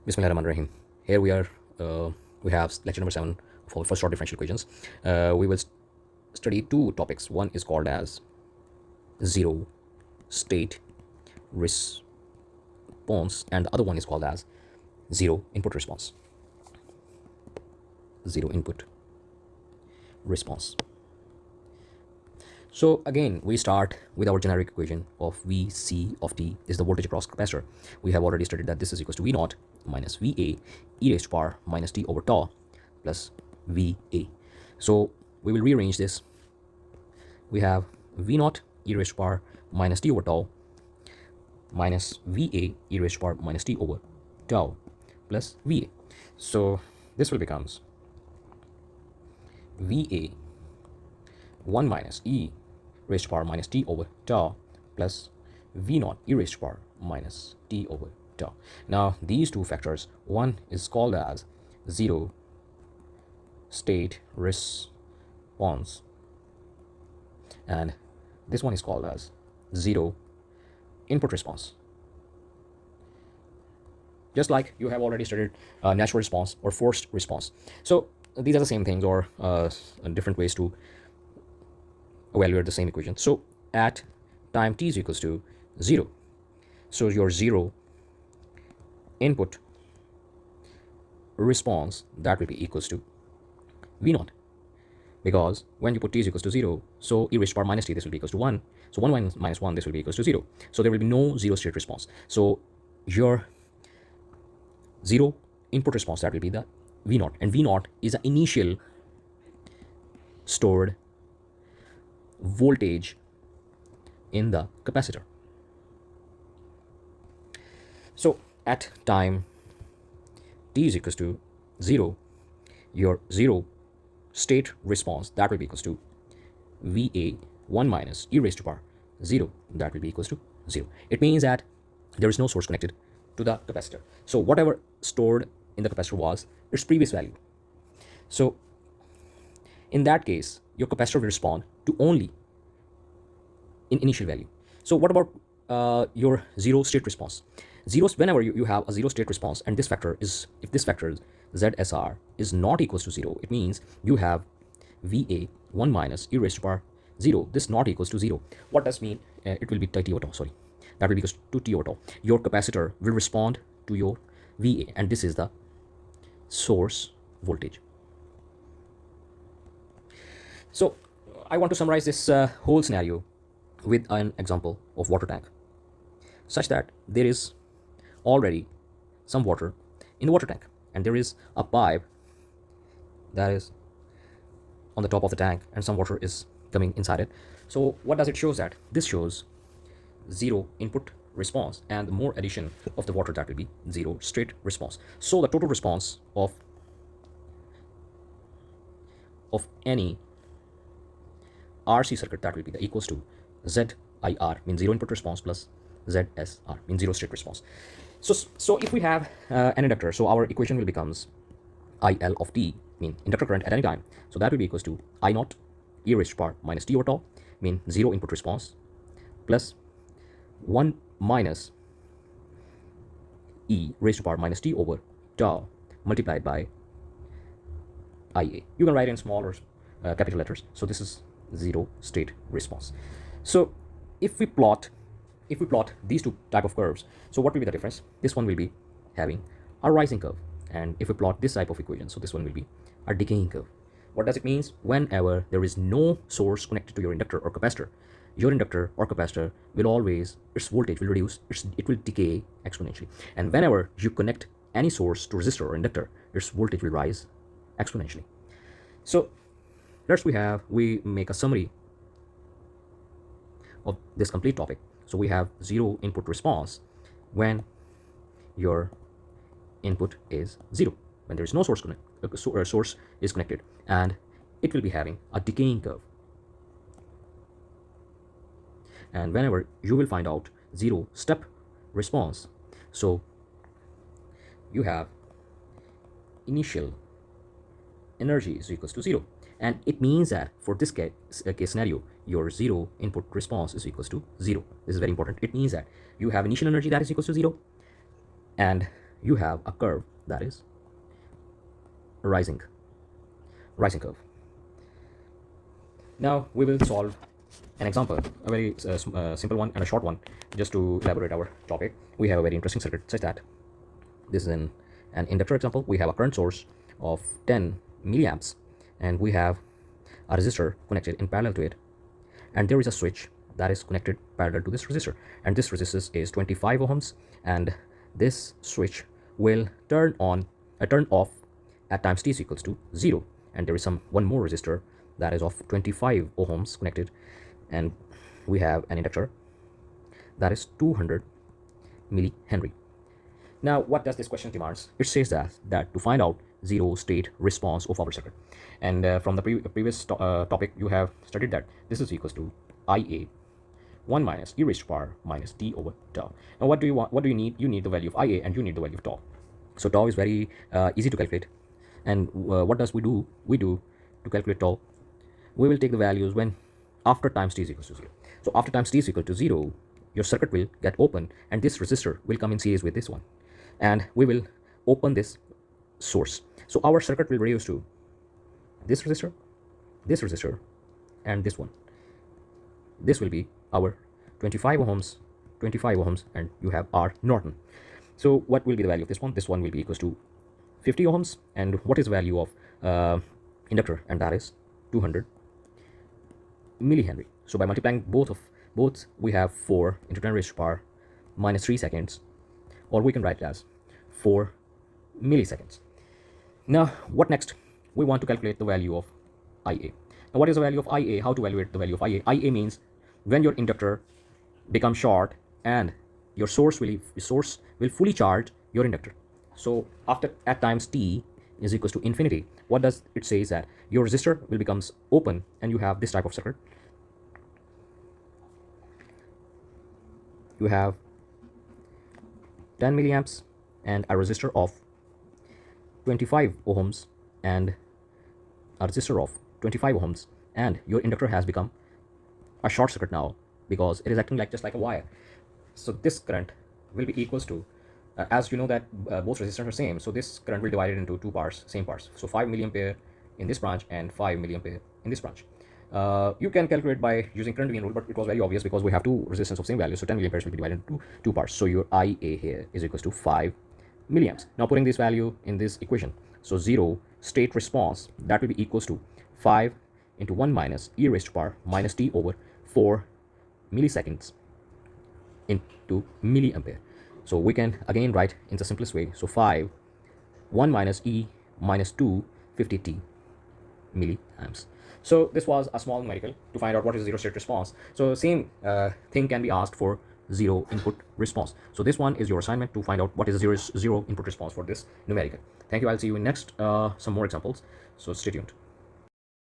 Bismillahirrahmanirrahim. Here we have lecture number 7 for first order differential equations. We will study two topics. One is called as zero state response, and the other one is called as zero input response. Zero input response. So again, we start with our generic equation of Vc of t is the voltage across capacitor. We have already studied that this is equals to V naught minus Va e raised to power minus t over tau plus Va. So we will rearrange this. We have V naught e raised to power minus t over tau minus Va e raised to power minus t over tau plus Va. So this will becomes Va 1 minus e raised to power minus t over tau plus v naught e raised to power minus t over tau. Now these two factors, one is called as zero state response and this one is called as zero input response. Just like you have already studied natural response or forced response. So these are the same things or different ways to evaluate the same equation. So at time t is equals to 0, so your zero input response, that will be equals to v naught, because when you put t is equals to 0, so e raised to power minus t, this will be equals to 1, so 1 minus 1, this will be equals to 0, so there will be no zero state response. So your zero input response, that will be the v naught, and v naught is the initial stored voltage in the capacitor. So at time t is equals to 0, your zero state response, that will be equals to Va 1 minus e raised to power 0, that will be equals to 0. It means that there is no source connected to the capacitor, so whatever stored in the capacitor was its previous value. So in that case, your capacitor will respond to only in initial value. So what about your zero state response? Zeros, whenever you have a zero state response, and this factor is, if this factor ZSR is not equals to 0, it means you have Va 1 minus e raised to power 0, this not equals to 0. What does mean? It will be t over tau, sorry, that will be equals to t over tau. Your capacitor will respond to your Va, and this is the source voltage. So I want to summarize this whole scenario with an example of water tank, such that there is already some water in the water tank, and there is a pipe that is on the top of the tank, and some water is coming inside it. So what does it show? That this shows zero input response, and the more addition of the water, that will be zero state response. So the total response of any RC circuit, that will be the equals to ZIR, means zero input response, plus ZSR, means zero state response. So if we have an inductor, so our equation will becomes IL of t, mean inductor current at any time, so that will be equals to I naught e raised to power minus t over tau, mean zero input response, plus 1 minus e raised to power minus t over tau multiplied by Ia. You can write in small or capital letters. So this is zero state response. So if we plot these two type of curves, so what will be the difference? This one will be having a rising curve, and if we plot this type of equation, so this one will be a decaying curve. What does it mean? Whenever there is no source connected to your inductor or capacitor, your inductor or capacitor will always, its voltage will reduce, it will decay exponentially, and whenever you connect any source to resistor or inductor, its voltage will rise exponentially. So let's we make a summary of this complete topic. So we have zero input response when your input is 0, when there is no source source is connected, and it will be having a decaying curve. And whenever you will find out zero step response, so you have initial energy is equals to 0, and it means that for this case scenario, your zero input response is equals to 0. This is very important. It means that you have initial energy that is equals to 0, and you have a curve that is rising curve. Now we will solve an example, a very simple one and a short one, just to elaborate our topic. We have a very interesting circuit such that this is an inductor example. We have a current source of 10 milliamps and we have a resistor connected in parallel to it, and there is a switch that is connected parallel to this resistor, and this resistance is 25 ohms, and this switch will turn off at times t is equals to 0, and there is one more resistor that is of 25 ohms connected, and we have an inductor that is 200 millihenry. Now what does this question demands? It says that to find out zero state response of our circuit, and from the previous topic you have studied that this is equals to IA 1 minus e raised to power minus t over tau. Now what do you want? What do you need? You need the value of IA and you need the value of tau. So tau is very easy to calculate, and what does we do? We do to calculate tau, we will take the values when after times t is equals to 0. So after times t is equal to 0, your circuit will get open and this resistor will come in series with this one, and we will open this source. So our circuit will reduce to this resistor, and this one. This will be our 25 ohms, and you have R Norton. So what will be the value of this one? This one will be equals to 50 ohms, and what is the value of inductor? And that is 200 millihenry. So by multiplying both, we have 4 into 10 raised to power minus 3 seconds, or we can write it as 4 milliseconds. Now what next? We want to calculate the value of IA. Now what is the value of IA? How to evaluate the value of IA? IA means when your inductor becomes short and your source will fully charge your inductor. So after at times t is equals to infinity, what does it say is that your resistor will becomes open and you have this type of circuit. You have 10 milliamps and a resistor of 25 ohms and a resistor of 25 ohms, and your inductor has become a short circuit now because it is acting just like a wire. So this current will be equals to as you know that both resistors are same, so this current will divide it into two parts, same parts. So 5 milliampere in this branch and 5 milliampere in this branch. You can calculate by using current division rule, but it was very obvious because we have two resistance of same value, so 10 milliamperes will be divided into two parts. So your IA here is equals to 5 milliamps. Now putting this value in this equation, so zero state response, that will be equals to 5 into 1 minus e raised to power minus t over 4 milliseconds into milliampere. So we can again write in the simplest way. So 5 1 minus e minus 2 50t milliamps. So this was a small numerical to find out what is zero state response. So same thing can be asked for zero input response. So this one is your assignment to find out what is zero input response for this numerical. Thank you. I'll see you in next some more examples. So stay tuned.